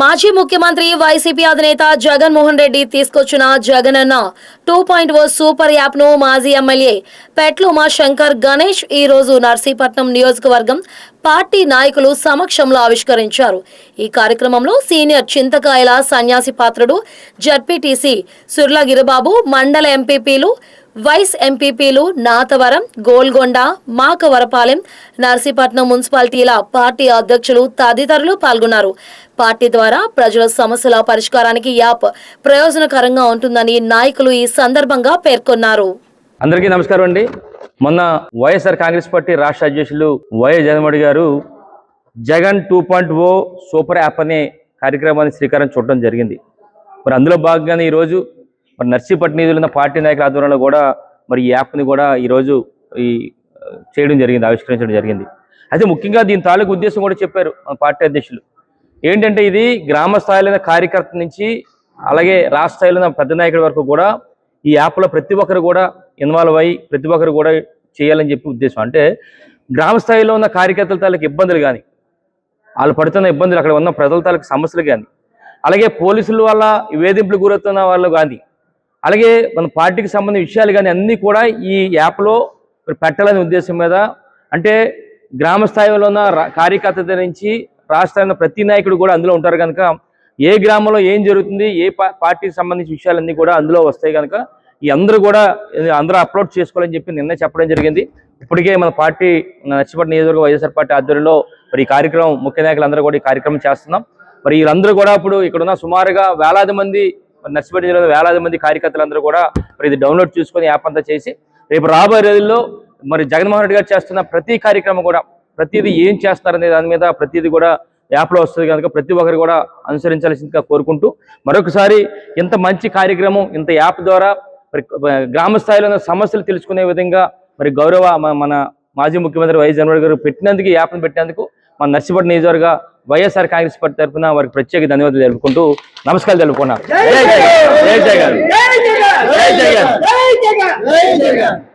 మాజీ ముఖ్యమంత్రి వైసీపీ అధినేత జగన్మోహన్ రెడ్డి తీసుకొచ్చిన జగనన్న 2.0 సూపర్ యాప్ ను మాజీ ఎమ్మెల్యే పెట్ల ఉమాశంకర్ గణేష్ ఈ రోజు నర్సీపట్నం నియోజకవర్గం పార్టీ నాయకులు సమక్షంలో ఆవిష్కరించారు. ఈ కార్యక్రమంలో సీనియర్ చింతకాయల సన్యాసి పాత్రుడు జడ్పీటీసీ సుర్లగిరిబాబు, మండల ఎంపీపీలు, వైస్ ఎంపీపీలు నాతవరం, గోల్గొండ, మాకవరపాలెం, నర్సీపట్నం మున్సిపాలిటీల పార్టీ అధ్యక్షులు తదితరులు పాల్గొన్నారు. పార్టీ ద్వారా ప్రజల సమస్యల పరిష్కారానికి యాప్ ప్రయోజనకరంగా ఉంటుందని నాయకులు ఈ సందర్భంగా పేర్కొన్నారు. అందరికీ నమస్కారం అండి. మొన్న వైఎస్ఆర్ కాంగ్రెస్ పార్టీ రాష్ట్ర అధ్యక్షులు వైఎస్ జగన్మోహన్ గారు జగన్ 2.0 సూపర్ యాప్ అనే కార్యక్రమాన్ని శ్రీకారం చుట్టడం జరిగింది. మరి అందులో భాగంగానే ఈరోజు మరి నర్సీపట్నం నిధులున్న పార్టీ నాయకుల ఆధ్వర్యంలో కూడా మరి ఈ యాప్ని కూడా ఈరోజు చేయడం జరిగింది, ఆవిష్కరించడం జరిగింది. అయితే ముఖ్యంగా దీని తాలూకు ఉద్దేశం కూడా చెప్పారు మన పార్టీ అధ్యక్షులు. ఏంటంటే ఇది గ్రామ స్థాయిలో కార్యకర్త నుంచి అలాగే రాష్ట్ర స్థాయిలో ఉన్న పెద్ద నాయకుల వరకు కూడా ఈ యాప్లో ప్రతి ఒక్కరు కూడా ఇన్వాల్వ్ అయ్యి ప్రతి ఒక్కరు కూడా చేయాలని చెప్పి ఉద్దేశం. అంటే గ్రామ స్థాయిలో ఉన్న కార్యకర్తల తాలూకు ఇబ్బందులు కానీ, వాళ్ళు పడుతున్న ఇబ్బందులు, అక్కడ ఉన్న ప్రజల తాలూకు సమస్యలు కానీ, అలాగే పోలీసుల వల్ల వేధింపులు గురవుతున్న వాళ్ళు కానీ, అలాగే మన పార్టీకి సంబంధించిన విషయాలు కానీ అన్నీ కూడా ఈ యాప్లో పెట్టాలనే ఉద్దేశం మీద, అంటే గ్రామ స్థాయిలో ఉన్న కార్యకర్త నుంచి రాష్ట్రంలో ప్రతి నాయకుడు కూడా అందులో ఉంటారు కనుక ఏ గ్రామంలో ఏం జరుగుతుంది, ఏ పార్టీకి సంబంధించిన విషయాలన్నీ కూడా అందులో వస్తాయి కనుక ఈ అందరూ కూడా అందరూ అప్లోడ్ చేసుకోవాలని చెప్పి నిన్న చెప్పడం జరిగింది. ఇప్పటికే మన పార్టీ నర్సీపట్నం నియోజకవర్గ వైఎస్ఆర్ పార్టీ ఆధ్వర్యంలో మరి ఈ కార్యక్రమం ముఖ్య నాయకులందరూ కూడా ఈ కార్యక్రమం చేస్తున్నాం. మరి వీళ్ళందరూ కూడా ఇప్పుడు ఇక్కడ ఉన్న సుమారుగా వేలాది మంది నర్సీపట్నం జిల్లాలో వేలాది మంది కార్యకర్తలందరూ కూడా మరి ఇది డౌన్లోడ్ చేసుకొని యాప్ అంతా చేసి రేపు రాబోయే రోజుల్లో మరి జగన్మోహన్ రెడ్డి గారు చేస్తున్న ప్రతి కార్యక్రమం కూడా ప్రతిదీ ఏం చేస్తారనే దాని మీద ప్రతిదీ కూడా యాప్లో వస్తుంది కనుక ప్రతి ఒక్కరు కూడా అనుసరించాల్సిందిగా కోరుకుంటూ మరొకసారి ఇంత మంచి కార్యక్రమం ఇంత యాప్ ద్వారా మరి గ్రామ స్థాయిలో ఉన్న సమస్యలు తెలుసుకునే విధంగా మరి గౌరవ మన మాజీ ముఖ్యమంత్రి వైఎస్ జగన్మోహన్ గారు పెట్టినందుకు ఈ యాప్ను పెట్టినందుకు మన నర్సీపట్నం నియోజకవర్గ వైఎస్ఆర్ కాంగ్రెస్ పార్టీ తరఫున వారికి ప్రత్యేక ధన్యవాదాలు తెలుపుకుంటూ నమస్కారాలు తెలుపుకున్నాను. జై జగన్.